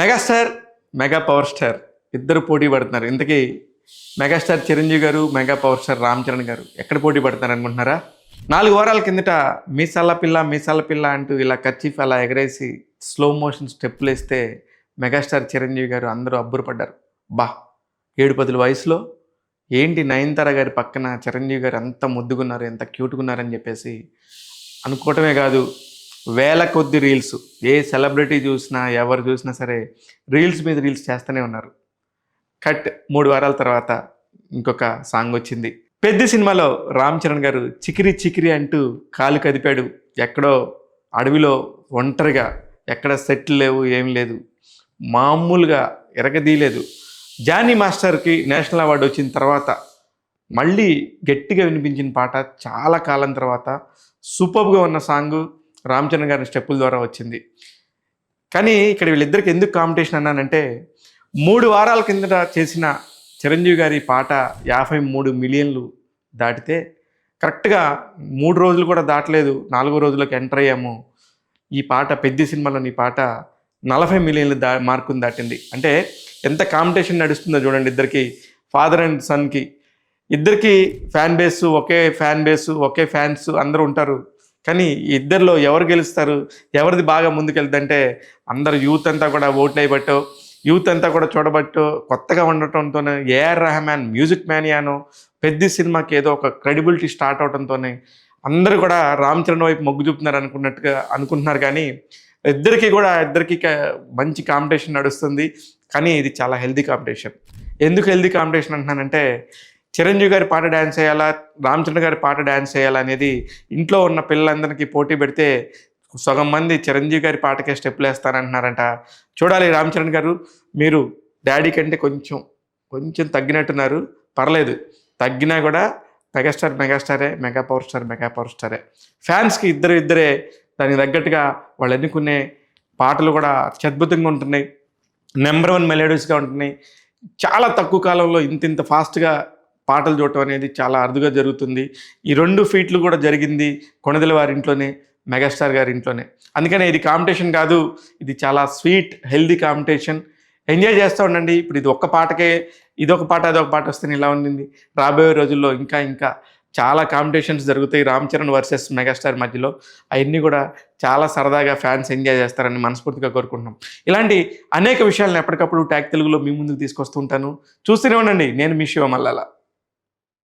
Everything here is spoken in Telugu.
మెగాస్టార్, మెగా పవర్ స్టార్ ఇద్దరు పోటీ పడుతున్నారు. ఇంతకీ మెగాస్టార్ చిరంజీవి గారు, mega power star Ram Charan గారు ఎక్కడ పోటీ పడుతున్నారు అనుకుంటున్నారా? 4 వారాల కిందట మీసాల పిల్ల మీసాల పిల్ల అంటూ ఇలా కర్చీఫ్ అలా ఎగరేసి స్లో మోషన్ స్టెప్పులు వేస్తే మెగాస్టార్ చిరంజీవి గారు అందరూ అబ్బురపడ్డారు. బా 7-10 వయసులో ఏంటి నయనతార గారి పక్కన చిరంజీవి గారు ఎంత ముద్దుగున్నారు, ఎంత క్యూట్గా ఉన్నారని చెప్పేసి అనుకోవటమే కాదు, వేల కొద్ది రీల్స్, ఏ సెలబ్రిటీ చూసినా ఎవరు చూసినా సరే రీల్స్ మీద రీల్స్ చేస్తూనే ఉన్నారు. కట్ 3 వారాల తర్వాత ఇంకొక సాంగ్ వచ్చింది. పెద్ద సినిమాలో రామ్ చరణ్ గారు చికిరి చికిరి అంటూ కాలు కదిపాడు. ఎక్కడో అడవిలో ఒంటరిగా, ఎక్కడ సెట్లు లేవు, ఏం లేదు, మామూలుగా ఎరగదీయలేదు. జానీ మాస్టర్కి నేషనల్ అవార్డు వచ్చిన తర్వాత మళ్ళీ గట్టిగా వినిపించిన పాట చాలా కాలం తర్వాత సూపర్గా ఉన్న సాంగ్ రామ్ చరణ్ గారి స్టెప్పుల ద్వారా వచ్చింది. కానీ ఇక్కడ వీళ్ళిద్దరికి ఎందుకు కాంపిటీషన్ అన్నానంటే, 3 వారాల కిందట చేసిన చిరంజీవి గారి పాట 53 మిలియన్లు దాటితే, కరెక్ట్గా 3 రోజులు కూడా దాటలేదు, 4వ రోజులకు ఎంటర్ అయ్యాము. ఈ పాట పెద్ద సినిమాలోని పాట 40 మిలియన్లు మార్కుని దాటింది. అంటే ఎంత కాంపిటీషన్ నడుస్తుందో చూడండి. ఇద్దరికి, ఫాదర్ అండ్ సన్కి ఇద్దరికి ఫ్యాన్ బేస్, ఒకే ఫ్యాన్ బేసు, ఒకే ఫ్యాన్స్ అందరూ ఉంటారు. కానీ ఇద్దరిలో ఎవరు గెలుస్తారు, ఎవరిది బాగా ముందుకెళ్తుందంటే అందరు యూత్ అంతా కూడా ఓట్లు వేయబట్టో, యూత్ అంతా కూడా చూడబట్టో, కొత్తగా ఉండటంతోనే, ఏఆర్ రెహమాన్ మ్యూజిక్ మ్యానియానో, పెద్ద సినిమాకి ఏదో ఒక క్రెడిబిలిటీ స్టార్ట్ అవడంతోనే అందరూ కూడా రామ్ చరణ్ వైపు మొగ్గు చూపుతున్నారు అనుకుంటున్నారు. కానీ ఇద్దరికి మంచి కాంపిటీషన్ నడుస్తుంది. కానీ ఇది చాలా హెల్దీ కాంపిటీషన్. ఎందుకు హెల్దీ కాంపిటీషన్ అంటున్నానంటే, చిరంజీవి గారి పాట డ్యాన్స్ చేయాలా, రామ్ చరణ్ గారి పాట డ్యాన్స్ చేయాలా అనేది ఇంట్లో ఉన్న పిల్లలందరికీ పోటీ పెడితే సగం మంది చిరంజీవి గారి పాటకే స్టెప్పులు వేస్తారంటున్నారంట. చూడాలి. రామ్ చరణ్ గారు, మీరు డాడీ కంటే కొంచెం తగ్గినట్టున్నారు. పర్లేదు, తగ్గినా కూడా మెగాస్టారే, మెగా పవర్ స్టారే. ఫ్యాన్స్కి ఇద్దరే దానికి తగ్గట్టుగా వాళ్ళు ఎన్నుకునే పాటలు కూడా అత్యద్భుతంగా ఉంటున్నాయి. నెంబర్ 1 మెలోడీస్గా ఉంటున్నాయి. చాలా తక్కువ కాలంలో ఇంత ఫాస్ట్గా పాటలు చూడటం అనేది చాలా అరుదుగా జరుగుతుంది. ఈ 2 ఫీట్లు కూడా జరిగింది కొణిదెల వారి ఇంట్లోనే, మెగాస్టార్ గారి ఇంట్లోనే. అందుకనే ఇది కాంపిటీషన్ కాదు, ఇది చాలా స్వీట్ హెల్దీ కాంపిటీషన్. ఎంజాయ్ చేస్తూ ఉండండి. ఇప్పుడు ఇది ఒక్క పాటకే ఇదొక పాట అదొక పాట వస్తే ఇలా ఉండింది. రాబోయే రోజుల్లో ఇంకా చాలా కాంపిటీషన్స్ జరుగుతాయి రామ్ చరణ్ వర్సెస్ మెగాస్టార్ మధ్యలో. అవన్నీ కూడా చాలా సరదాగా ఫ్యాన్స్ ఎంజాయ్ చేస్తారని మనస్ఫూర్తిగా కోరుకుంటున్నాం. ఇలాంటి అనేక విషయాలను ఎప్పటికప్పుడు ట్యాగ్ తెలుగులో మీ ముందుకు తీసుకొస్తూ ఉంటాను. చూస్తూనే ఉండండి. నేను మీ శివ మల్లాల.